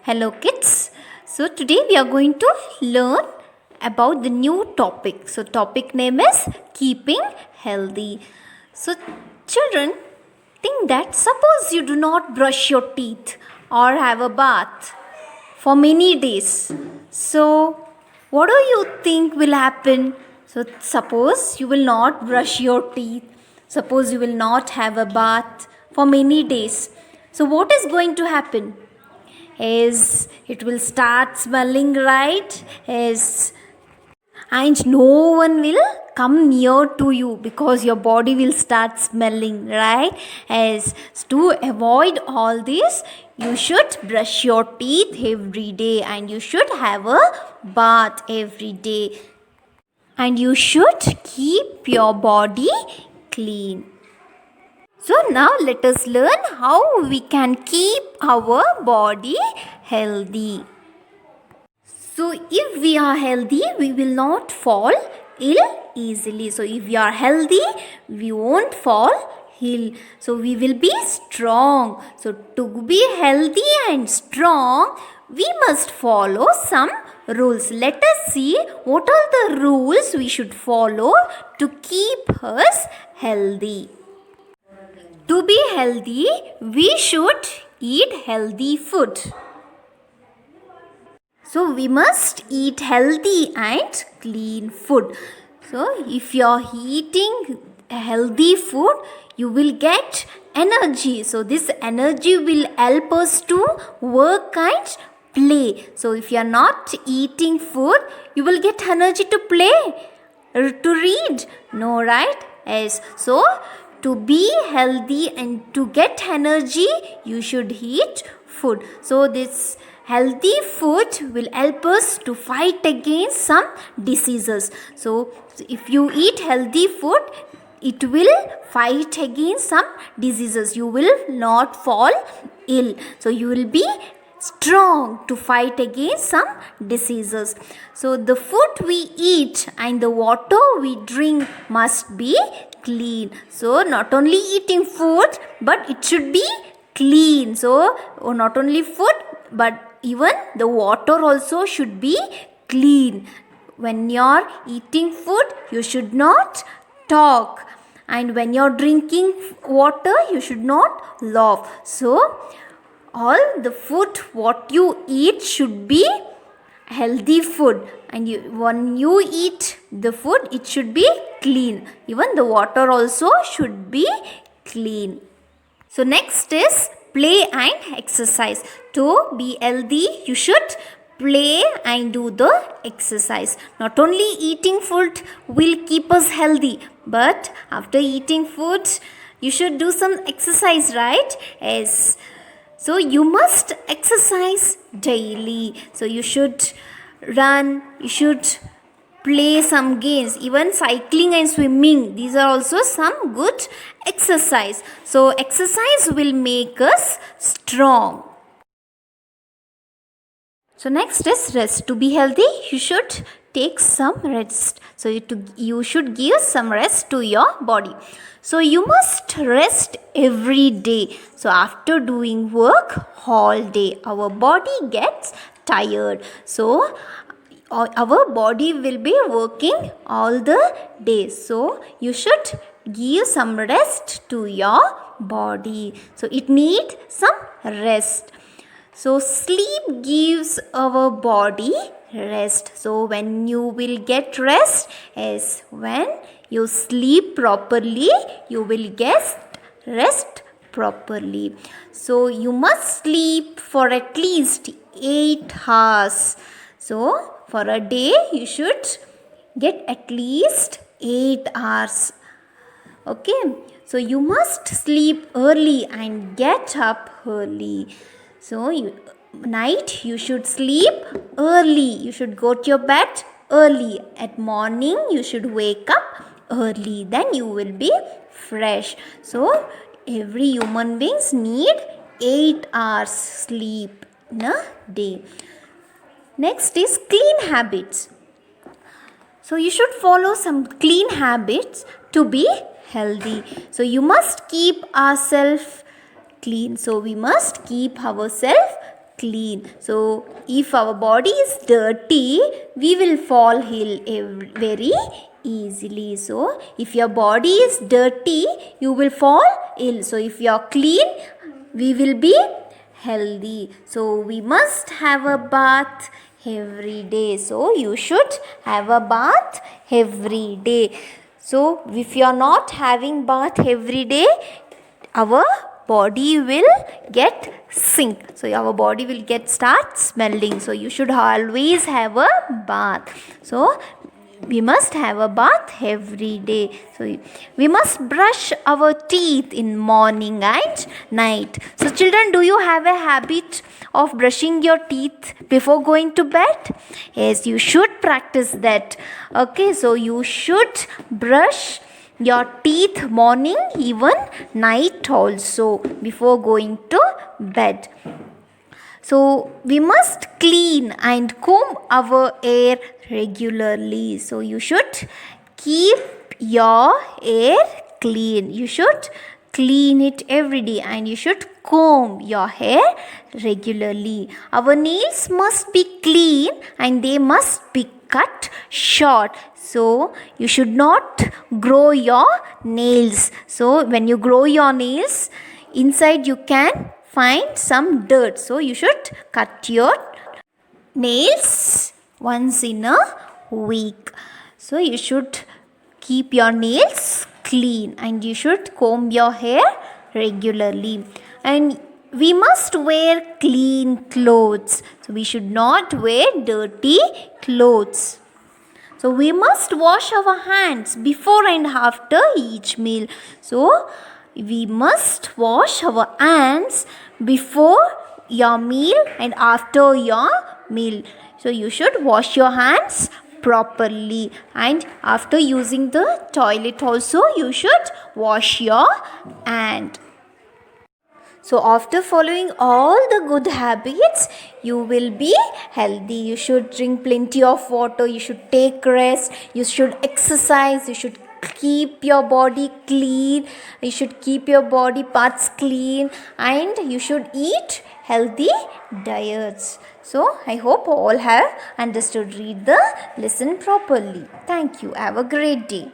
Hello kids. So today we are going to learn about the new topic. So topic name is keeping healthy. So children, think that suppose you do not brush your teeth or have a bath for many days. So what do you think will happen? So suppose you will not brush your teeth. Suppose you will not have a bath for many days. So what is going to happen? Is it will start smelling, right? Is and no one will come near to you because your body will start smelling, right? As to avoid all this, you should brush your teeth every day and you should have a bath every day and you should keep your body clean. So now let us learn how we can keep our body healthy. So if we are healthy, we will not fall ill easily. So if we are healthy, we won't fall ill. So we will be strong. So to be healthy and strong, we must follow some rules. Let us see what are the rules we should follow to keep us healthy. To be healthy, we should eat healthy food. So we must eat healthy and clean food. So if you are eating healthy food, you will get energy. So this energy will help us to work and play. So if you are not eating food, you will get energy to play, to read. No, right? Yes. So to be healthy and to get energy, you should eat food. So this healthy food will help us to fight against some diseases. So if you eat healthy food, it will fight against some diseases. You will not fall ill. So you will be strong to fight against some diseases. So the food we eat and the water we drink must be clean. So not only eating food, but it should be clean. So not only food, but even the water also should be clean. When you're eating food, you should not talk, and when you're drinking water, you should not laugh. So all the food what you eat should be healthy food, and when you eat the food, it should be clean. Even the water also should be clean. So next is play and exercise. To be healthy, you should play and do the exercise. Not only eating food will keep us healthy, but after eating food, you should do some exercise, right? Yes. So you must exercise daily. So you should run, you should play some games, even cycling and swimming. These are also some good exercise. So exercise will make us strong. So next is rest. To be healthy, you should take some rest. So you should give some rest to your body. So you must rest every day. So after doing work all day, our body gets tired. So our body will be working all the day. So you should give some rest to your body. So it needs some rest. So sleep gives our body rest. So when you will get rest is when you sleep properly, you will get rest properly. So you must sleep for at least 8 hours. So for a day, you should get at least 8 hours. Okay. So you must sleep early and get up early. So night you should sleep early. You should go to your bed early. At morning you should wake up early. Then you will be fresh. So every human beings need 8 hours sleep in a day. Next is clean habits. So you should follow some clean habits to be healthy. So you must keep ourselves clean. So we must keep ourselves clean. So if our body is dirty, we will fall ill very easily. So if your body is dirty, you will fall ill. So if you are clean, we will be healthy. So we must have a bath every day. So you should have a bath every day. So if you are not having bath every day, our body will get sick. So our body will get start smelling. So you should always have a bath. So we must have a bath every day. So we must brush our teeth in morning and night. So children, do you have a habit of brushing your teeth before going to bed? Yes, you should practice that. Okay, so you should brush your teeth morning, even night also, before going to bed. So we must clean and comb our hair regularly. So you should keep your hair clean. You should clean it every day and you should comb your hair regularly. Our nails must be clean and they must be cut short. So you should not grow your nails. So when you grow your nails, inside you can find some dirt. So you should cut your nails once in a week. So you should keep your nails clean and you should comb your hair regularly. And we must wear clean clothes. So we should not wear dirty clothes. So we must wash our hands before and after each meal. So we must wash our hands before your meal and after your meal. So you should wash your hands properly, and after using the toilet also you should wash your hand. So after following all the good habits, you will be healthy. You should drink plenty of water, you should take rest, you should exercise, you should keep your body clean, you should keep your body parts clean, and you should eat healthy diets. So I hope all have understood, read the lesson properly. Thank you. Have a great day.